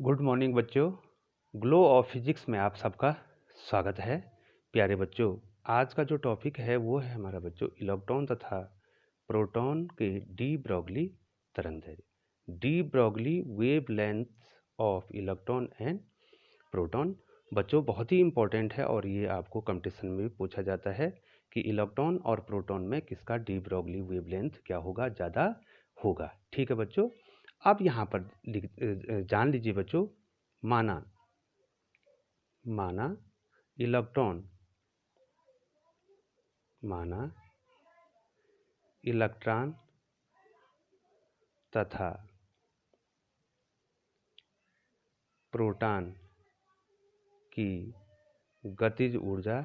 Good morning बच्चों। Glow of physics में आप सबका स्वागत है। प्यारे बच्चों, आज का जो टॉपिक है वो है हमारा बच्चों इलेक्ट्रॉन तथा प्रोटॉन के डी ब्रॉगली तरंगदैर्घ्य, de Broglie wavelength of electron and proton. बच्चों बहुत ही इंपॉर्टेंट है और ये आपको कंपटीशन में भी पूछा जाता है कि इलेक्ट्रॉन और प्रोटॉन में किसका डी ब्रॉगली वेव लेंथ क्या होगा, ज़्यादा होगा। ठीक है बच्चों, अब यहाँ पर जान लीजिए बच्चों, माना इलेक्ट्रॉन इलेक्ट्रॉन तथा प्रोटॉन की गतिज ऊर्जा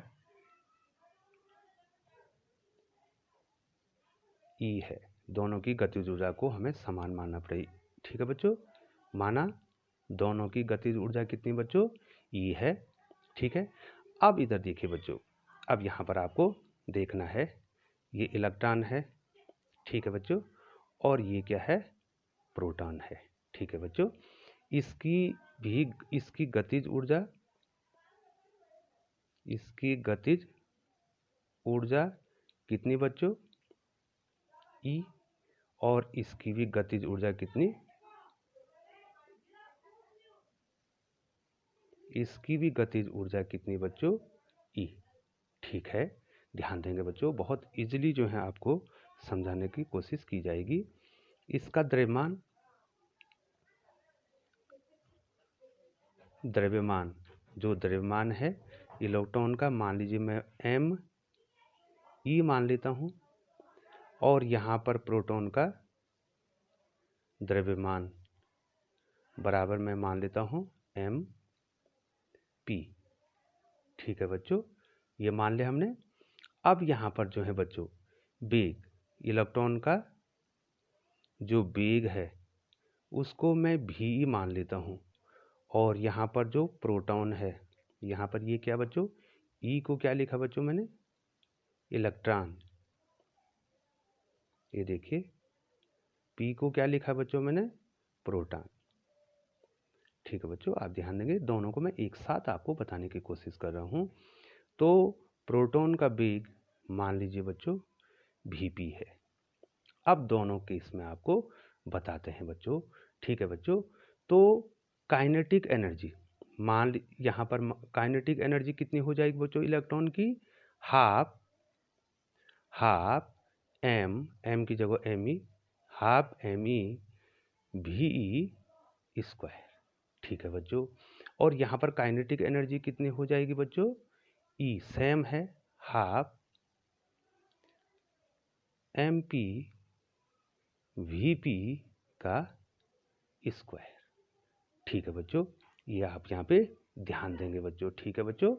ई है। दोनों की गतिज ऊर्जा को हमें समान मानना पड़ेगी। ठीक है बच्चों, माना दोनों की गतिज ऊर्जा कितनी बच्चों, ई है। ठीक है, अब इधर देखिए बच्चों, अब यहाँ पर आपको देखना है, ये इलेक्ट्रॉन है। ठीक है बच्चों, और ये क्या है, प्रोटॉन है। ठीक है बच्चों, इसकी गतिज ऊर्जा कितनी बच्चों, ई, और इसकी भी गतिज ऊर्जा कितनी, इसकी भी गतिज ऊर्जा कितनी बच्चों, ई। ठीक है, ध्यान देंगे बच्चों, बहुत इजीली जो है आपको समझाने की कोशिश की जाएगी। इसका द्रव्यमान है इलेक्ट्रॉन का, मान लीजिए मैं m e मान लेता हूँ, और यहाँ पर प्रोटॉन का द्रव्यमान बराबर मैं मान लेता हूँ m p। ठीक है बच्चों, ये मान लिया हमने। अब यहाँ पर जो है बच्चों वेग, इलेक्ट्रॉन का जो वेग है उसको मैं v मान लेता हूँ, और यहाँ पर जो प्रोटॉन है, यहाँ पर ये क्या बच्चों, ई को क्या लिखा बच्चों मैंने, इलेक्ट्रॉन। ये देखिए पी को क्या लिखा बच्चों मैंने, प्रोटॉन। ठीक है बच्चों, आप ध्यान देंगे, दोनों को मैं एक साथ आपको बताने की कोशिश कर रहा हूँ। तो प्रोटॉन का वेग मान लीजिए बच्चों vp है। अब दोनों केस में आपको बताते हैं बच्चों। ठीक है बच्चों, तो काइनेटिक एनर्जी, यहाँ पर काइनेटिक एनर्जी कितनी हो जाएगी बच्चों इलेक्ट्रॉन की, हाफ m की जगह me, half me ve square. ठीक है बच्चों, और यहाँ पर काइनेटिक एनर्जी कितनी हो जाएगी बच्चों, ई सेम है, हाफ mp vp का स्क्वायर। ठीक है बच्चों, ये आप यहाँ पे ध्यान देंगे बच्चों। ठीक है बच्चों,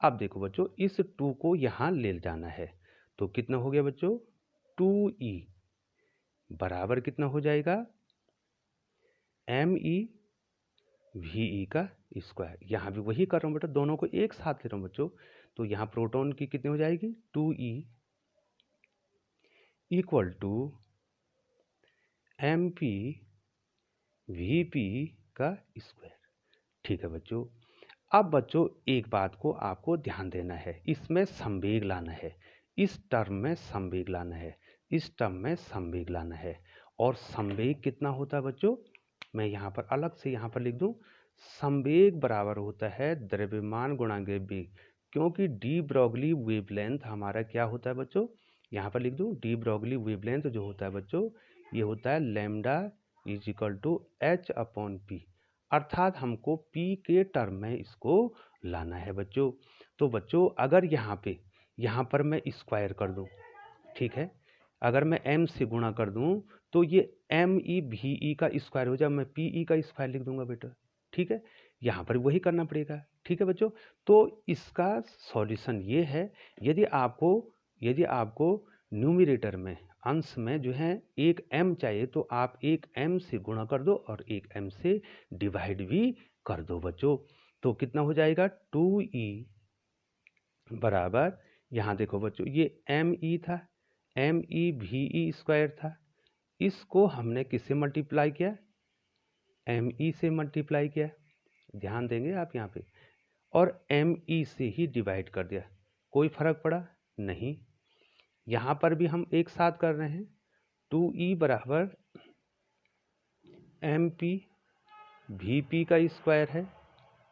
अब देखो बच्चों, इस 2 को यहाँ ले जाना है, तो कितना हो गया बच्चों, 2e बराबर कितना हो जाएगा, me ve का स्क्वायर। यहाँ भी वही कर रहा हूँ बेटा, दोनों को एक साथ ले रहा हूँ बच्चों। तो यहाँ प्रोटॉन की कितनी हो जाएगी, 2e equal to mp vp का स्क्वायर। ठीक है बच्चों, अब बच्चों एक बात को आपको ध्यान देना है, इसमें संवेग लाना है, इस टर्म में संवेग लाना है, इस टर्म में संवेग लाना है। और संवेग कितना होता है बच्चों, मैं यहाँ पर अलग से यहाँ पर लिख दूँ, संवेग बराबर होता है द्रव्यमान गुणा वेग, क्योंकि डी ब्रॉगली वेवलेंथ हमारा क्या होता है बच्चों, यहाँ पर लिख दूँ, डी ब्रॉगली वेवलेंथ जो होता है बच्चों, ये होता है lambda is equal to h upon p, अर्थात हमको p के टर्म में इसको लाना है बच्चों। तो बच्चों अगर यहाँ पर मैं स्क्वायर कर दूँ, ठीक है, अगर मैं m से गुणा कर दूँ तो ये me ve का स्क्वायर हो जाए, मैं pe का स्क्वायर लिख दूंगा बेटा। ठीक है, यहाँ पर वही करना पड़ेगा। ठीक है बच्चों, तो इसका सॉल्यूशन ये है, यदि आपको न्यूमरेटर में, अंश में जो है एक m चाहिए, तो आप एक m से गुणा कर दो और एक m से डिवाइड भी कर दो बच्चों। तो कितना हो जाएगा, 2e बराबर, यहाँ देखो बच्चों ये me था, me ve स्क्वायर था, इसको हमने किससे मल्टीप्लाई किया, ME से मल्टीप्लाई किया, ध्यान देंगे आप यहाँ पे, और ME से ही डिवाइड कर दिया, कोई फर्क पड़ा नहीं। यहाँ पर भी हम एक साथ कर रहे हैं, 2E बराबर MP, VP का स्क्वायर है,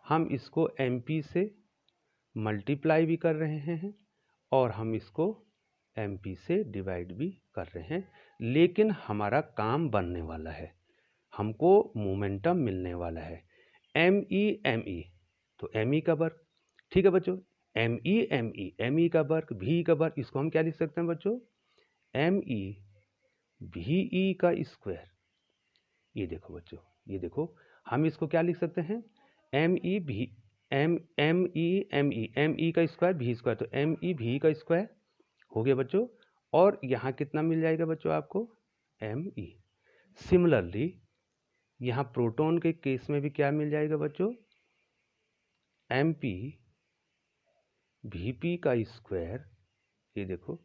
हम इसको MP से मल्टीप्लाई भी कर रहे हैं और हम इसको MP से डिवाइड भी कर रहे हैं, लेकिन हमारा काम बनने वाला है, हमको मोमेंटम मिलने वाला है। ME तो ME का वर्ग, ठीक है बच्चों, ME का वर्ग, V का वर्ग, इसको हम क्या लिख सकते हैं बच्चों, ME VE का स्क्वायर। ये देखो बच्चों, ये देखो, हम इसको क्या लिख सकते हैं, ME का स्क्वायर, V स्क्वायर, तो ME V का स्क्वायर हो गया बच्चों। और यहाँ कितना मिल जाएगा बच्चों आपको, ME। सिमिलरली यहाँ प्रोटॉन के केस में भी क्या मिल जाएगा बच्चों, MP VP का स्क्वायर, ये देखो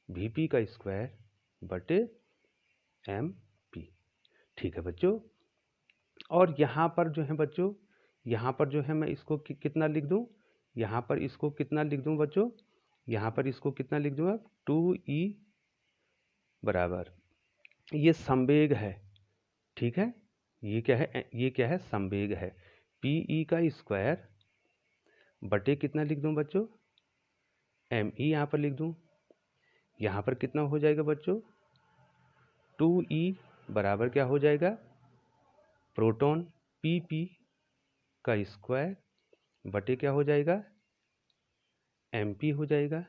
VP का स्क्वायर बटे MP, ठीक है बच्चों। और यहाँ पर जो है बच्चों, यहाँ पर जो है मैं इसको कितना लिख दूँ, यहाँ पर इसको कितना लिख दूँ बच्चों, यहाँ पर इसको कितना लिख दूँ आप, 2E बराबर, ये संवेग है, ठीक है, ये क्या है, ये क्या है, संवेग है, PE का स्क्वायर बटे कितना लिख दूँ बच्चों, ME यहाँ पर लिख दूँ, यहाँ पर कितना हो जाएगा बच्चों, 2E बराबर क्या हो जाएगा, प्रोटॉन PP का स्क्वायर बटे क्या हो जाएगा, MP हो जाएगा,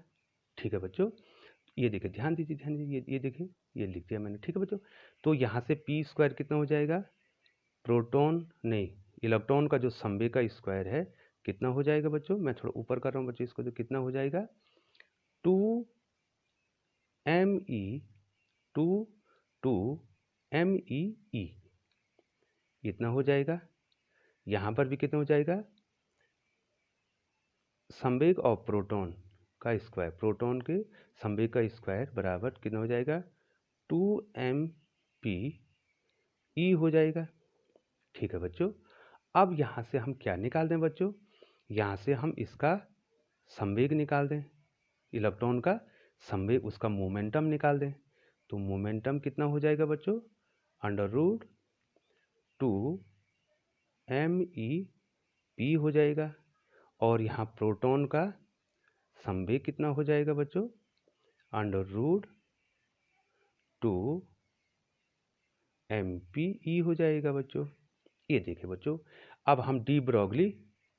ठीक है बच्चों। ये देखिए, ध्यान दीजिए, ध्यान दीजिए, ये देखिए, ये लिख दिया मैंने, ठीक है बच्चों। तो यहाँ से P स्क्वायर कितना हो जाएगा, प्रोटॉन नहीं, इलेक्ट्रॉन का जो संवेग का स्क्वायर है कितना हो जाएगा बच्चों, मैं थोड़ा ऊपर कर रहा हूँ बच्चों इसको, तो कितना हो जाएगा, 2ME इतना हो जाएगा। यहाँ पर भी कितना हो जाएगा, संवेग और प्रोटॉन का स्क्वायर, प्रोटॉन के संवेग का स्क्वायर बराबर कितना हो जाएगा, 2MPE हो जाएगा, ठीक है बच्चों। अब यहाँ से हम क्या निकाल दें बच्चों, यहाँ से हम इसका संवेग निकाल दें, इलेक्ट्रॉन का संवेग, उसका मोमेंटम निकाल दें, तो मोमेंटम कितना हो जाएगा बच्चों, √2MEP हो जाएगा। और यहाँ प्रोटॉन का संवेग कितना हो जाएगा बच्चों, √2MPE हो जाएगा बच्चों। ये देखिए बच्चों, अब हम डी ब्रोगली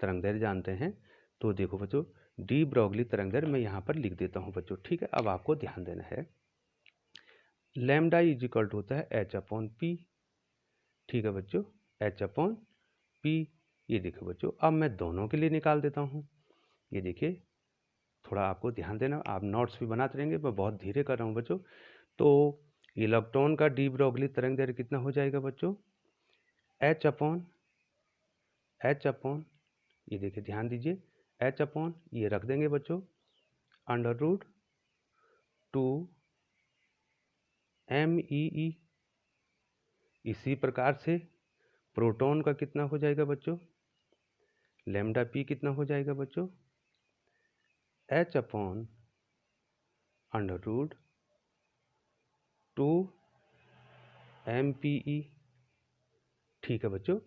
तरंगदैर्घ्य जानते हैं, तो देखो बच्चों, डी ब्रोगली तरंगदैर्घ्य मैं यहाँ पर लिख देता हूँ बच्चों, ठीक है। अब आपको ध्यान देना है, लैम्डा इज इक्वल टू होता है H/P, ठीक है बच्चों, H/P। ये देखो बच्चों, अब मैं दोनों के लिए निकाल देता हूँ। ये देखिए, थोड़ा आपको ध्यान देना, आप नोट्स भी बनाते रहेंगे, मैं बहुत धीरे कर रहा हूँ बच्चों। तो इलेक्ट्रॉन का डी ब्रोगली तरंगदैर्घ्य कितना हो जाएगा बच्चों, H/, ये देखिए, ध्यान दीजिए, H/, ये रख देंगे बच्चों, √2MEE। इसी प्रकार से प्रोटॉन का कितना हो जाएगा बच्चों, लैम्डा P कितना हो जाएगा बच्चों, H/√2MPE, ठीक है बच्चों।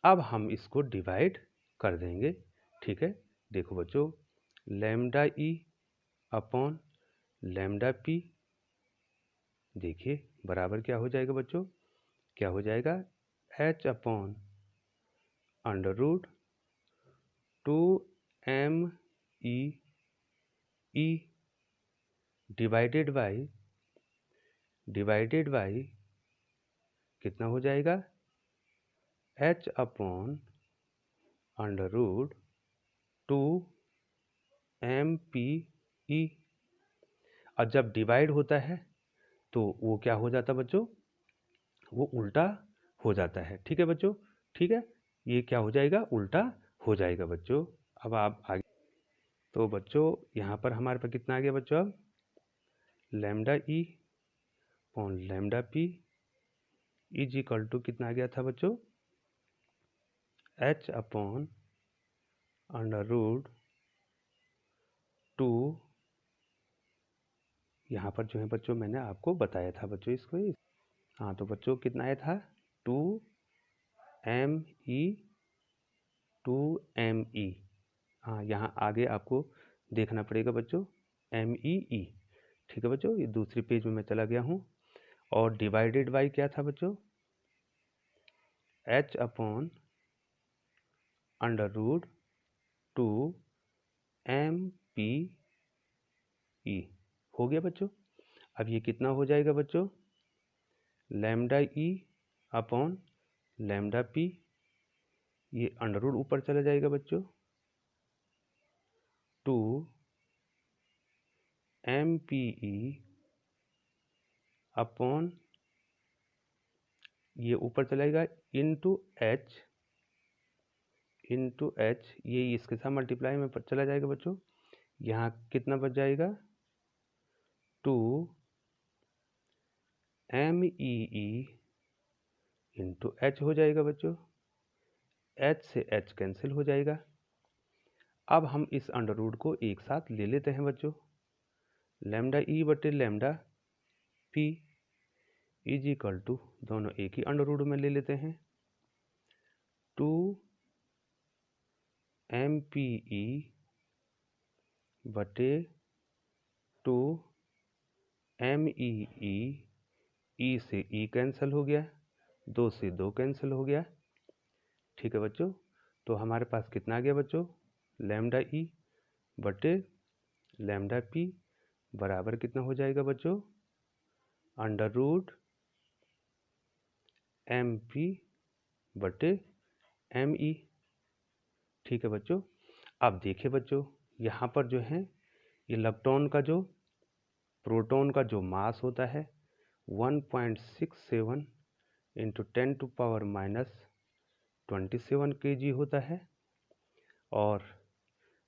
अब हम इसको डिवाइड कर देंगे, ठीक है। देखो बच्चों, लैम्डा E/लैम्डा P, देखिए बराबर क्या हो जाएगा बच्चों, क्या हो जाएगा, H/√2MEE डिवाइडेड बाई कितना हो जाएगा, H/√2MPE। और जब डिवाइड होता है तो वो क्या हो जाता है बच्चों, वो उल्टा हो जाता है, ठीक है बच्चों, ठीक है, ये क्या हो जाएगा, उल्टा हो जाएगा बच्चों। अब आप आगे, तो बच्चों यहाँ पर हमारे पास कितना आ गया बच्चों, अब lambda lambda P is equal to कितना आ गया था बच्चों, h अपॉन अंडर रूट 2, यहाँ पर जो है बच्चों मैंने आपको बताया था बच्चों इसको। हाँ तो बच्चों कितना आया था 2me। हाँ यहाँ आगे आपको देखना पड़ेगा बच्चों mee। ठीक है बच्चों, ये दूसरी पेज में मैं चला गया हूँ। और डिवाइडेड बाई क्या था बच्चों h upon under root 2mpe हो गया बच्चों। अब ये कितना हो जाएगा बच्चों लैम्डा ई अपॉन लैम्डा पी, ये अंडर रूट ऊपर चला जाएगा बच्चों 2mpe अपॉन ये ऊपर चलाएगा इंटू एच, ये इसके साथ मल्टीप्लाई में चला जाएगा बच्चों। यहाँ कितना बच जाएगा 2mee इंटू एच हो जाएगा बच्चों। एच से एच कैंसिल हो जाएगा। अब हम इस अंडर रूट को एक साथ ले लेते हैं बच्चों। लैम्डा ई बटे lambda p is equal to, दोनों एक ही अंडर रूट में ले लेते हैं 2mpe बटे 2mee, ई से ई कैंसिल हो गया, 2 से 2 कैंसिल हो गया। ठीक है बच्चों, तो हमारे पास कितना आ गया बच्चों लैम्डा ई बटे लैम्डा पी बराबर कितना हो जाएगा बच्चों अंडर रूट एम पी बटे एम ई। ठीक है बच्चों, अब देखिए बच्चों यहाँ पर जो है इलेक्ट्रॉन का जो प्रोटॉन का जो मास होता है 1.67 इंटू 10⁻⁻27 kg होता है, और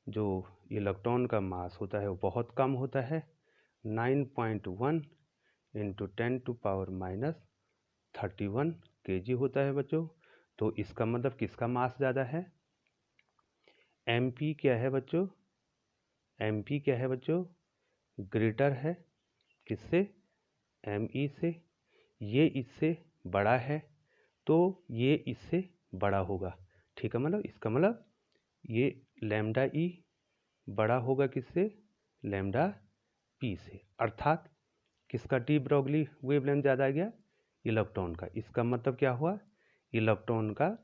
जो इलेक्ट्रॉन का मास होता है वो बहुत कम होता है 9.1 इंटू 10⁻31 kg होता है बच्चों। तो इसका मतलब किसका मास ज़्यादा है mp क्या है बच्चों mp क्या है बच्चों ग्रेटर है किससे me से। ये इससे बड़ा है तो ये इससे बड़ा होगा। ठीक है, मतलब इसका मतलब ये लैम्डा ई बड़ा होगा किससे लैम्डा पी से, अर्थात किसका डी ब्रोगली वेवलेंथ ज़्यादा आ गया इलेक्ट्रॉन का। इसका मतलब क्या हुआ इलेक्ट्रॉन का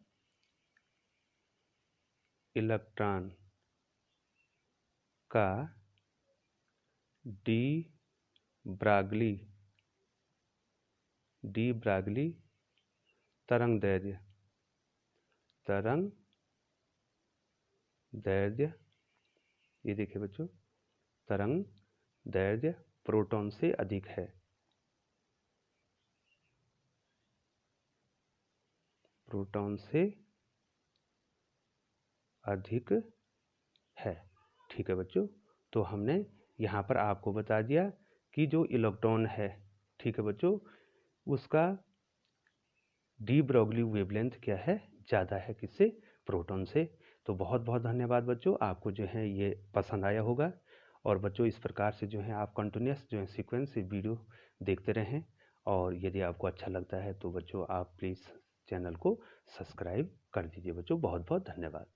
डी ब्रोगली तरंग दैर्ध्य, ये देखिए बच्चों तरंग दैर्ध्य प्रोटॉन से अधिक है। प्रोटॉन से अधिक है। ठीक है बच्चों, तो हमने यहाँ पर आपको बता दिया कि जो इलेक्ट्रॉन है, ठीक है बच्चों, उसका डी ब्रोगली वेवलेंथ क्या है ज़्यादा है किससे प्रोटॉन से। तो बहुत बहुत धन्यवाद बच्चों, आपको जो है ये पसंद आया होगा। और बच्चों इस प्रकार से जो है आप कंटिन्यूस जो है सीक्वेंस से वीडियो देखते रहें, और यदि आपको अच्छा लगता है तो बच्चों आप प्लीज़ चैनल को सब्सक्राइब कर दीजिए बच्चों। बहुत बहुत धन्यवाद।